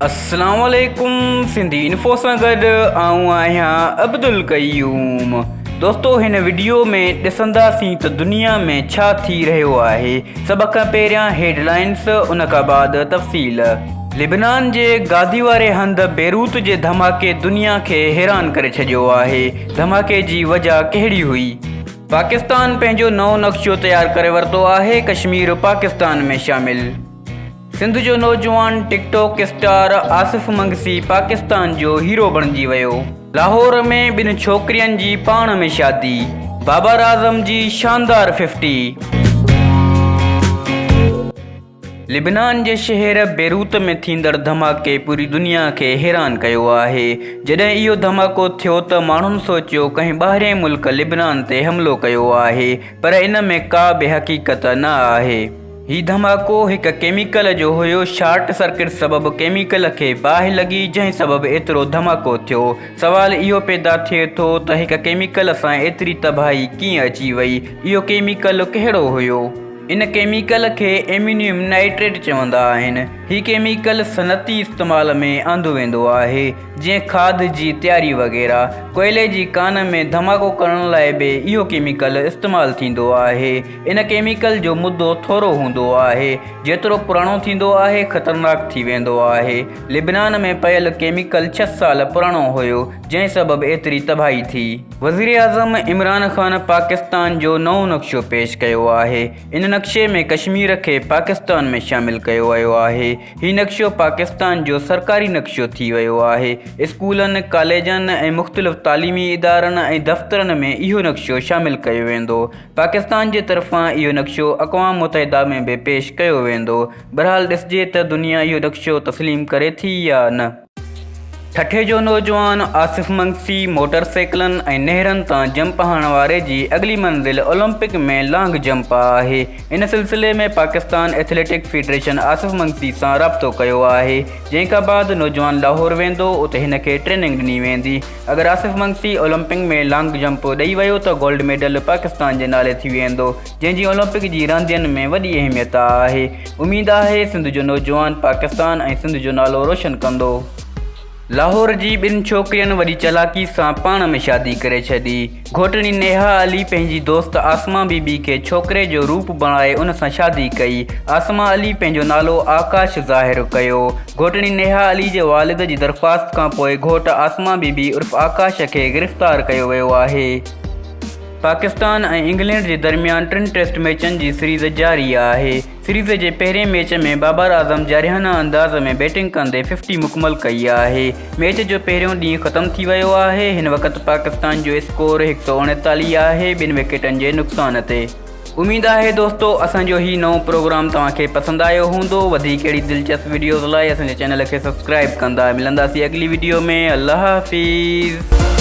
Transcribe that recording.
अस्सलाम वालेकुम। सिंधी इन्फो सां गॾु आऊं आहियां अब्दुल क़यूम। दोस्तो हिन वीडियो में ॾिसंदासीं त दुनिया में छा थी रहियो आहे। सभ खां पहिरियां हेडलाइंस, उन खां बाद तफ़सील। लिबनान जे गादी वारे हंधि बेरूत जे धमाके दुनिया खे हैरान करे छॾियो आहे। धमाके जी वजह कहिड़ी हुई? पाकिस्तान पंहिंजो नओं नक्शो तयारु करे वरितो आहे, कश्मीर पाकिस्तान में शामिल। सिंध जो नौजवान टिकटॉक स्टार आसिफ मंगसी पाकिस्तान जो हीरो बणिजी वियो। लाहौर में ॿिनि छोकिरियुनि जी पाण में शादी। बाबर आज़म जी शानदार 50। लिबनान जे शहर बेरूत में थींदड़ धमाके पूरी दुनिया खे हैरान कयो आहे। जॾहिं इहो धमाको थियो त माण्हुनि सोचियो कंहिं ॿाहिरें मुल्क लिबनान ते हमिलो कयो आहे, पर इन में का बि हक़ीक़त न आहे। हीउ धमाको हिकु केमिकल जो हुयो। शॉर्ट सर्किट सबबि केमिकल खे बाहि लॻी, जंहिं सबबि एतिरो धमाको थियो। सवाल इहो पैदा थिए थो त हिकु केमिकल सां एतिरी तबाही कीअं अची वई? इहो केमिकल कहिड़ो हुयो? इन केमिकल खे एल्यूमिनियम नाइट्रेट चवंदा आहिनि। हीउ केमिकल सनती इस्तेमाल में आंदो वेंदो आहे, जीअं खाद जी तयारी वग़ैरह। कोयले जी कान में धमाको करण लाइ बि इहो केमिकल इस्तेमालु थींदो आहे। इन केमिकल जो मुदो थोरो हूंदो आहे। जेतिरो पुराणो थींदो आहे, ख़तरनाक थी वेंदो आहे। लिबनान में पयल केमिकल 6 साल पुराणो हुयो, जंहिं सबबि एतिरी तबाही थी। वज़ीर आज़म इमरान ख़ान पाकिस्तान जो नओं नक्शो पेश कयो आहे। इन नक्शे में कश्मीर खे पाकिस्तान में शामिल कयो वियो आहे। हीउ नक्शो पाकिस्तान जो सरकारी नक्शो थी वियो आहे। स्कूलनि, कॉलेजनि ऐं मुख़्तलिफ़ तालीमी इदारनि ऐं दफ़्तरनि में इहो नक्शो शामिल कयो वेंदो। पाकिस्तान जे तरफ़ां इहो नक्शो अक़वाम मुतहिदा में बि पेश कयो वेंदो। बहरहाल ॾिसिजे त दुनिया इहो नक्शो तस्लीम करे थी या न। ठठे जो नौजवान आसिफ मंगसी मोटरसाइकिलनि ऐं नहरनि तां जंप हणण वारे जी अॻिली मंज़िल ओलंपिक में लॉन्ग जंप आहे। इन सिलसिले में पाकिस्तान एथलेटिक फेडरेशन आसिफ मंगसी सां राब्तो कयो आहे, जंहिं खां बाद नौजवान लाहौर वेंदो, उते हिन खे ट्रेनिंग ॾिनी वेंदी। अगरि आसिफ मंगसी ओलंपिक में लॉन्ग जंप ॾेई वियो त गोल्ड मेडल पाकिस्तान जे नाले थी वेंदो, जंहिंजी ओलंपिक जी रांदियुनि में वॾी अहमियत आहे। उमेद आहे सिंध जो नौजवान पाकिस्तान ऐं सिंध जो नालो रोशन कंदो। लाहौर जी 2 छोकिरियुनि वॾी चालाकी सां पाण में शादी करे छॾी। घोटनी नेहा अली पंहिंजी दोस्त आसमा बीबी खे छोकिरे जो रूप बणाए उन सां शादी कई। आसमा अली पंहिंजो नालो आकाश ज़ाहिर कयो। घोटनी नेहा अली जे वालिद जी दरख़्वास्त खां पोइ घोट आसमा बीबी उर्फ़ आकाश खे गिरफ़्तार कयो वियो आहे। पाकिस्तान ऐं इंग्लैंड जे दरमियान 3 टेस्ट मैचनि जी सीरीज़ जारी आहे। सीरीज़ जे पहिरें मैच में बाबर आज़म जारिहाना अंदाज़ में बैटिंग कंदे 50 मुकमल कई आहे। मैच जो पहिरियों ॾींहुं ख़तमु थी वियो आहे। हिन वक़्तु पाकिस्तान जो स्कोर 139 आहे, 2 विकेटनि जे नुक़सान ते। उमेद आहे दोस्तो असांजो ही नओं प्रोग्राम तव्हांखे पसंदि आयो हूंदो। वधीक अहिड़ी दिलचस्प वीडियोज़ लाइ असांजे चैनल खे सब्सक्राइब कंदा। मिलंदासीं अॻिली वीडियो में। अल्लाह हाफ़िज़।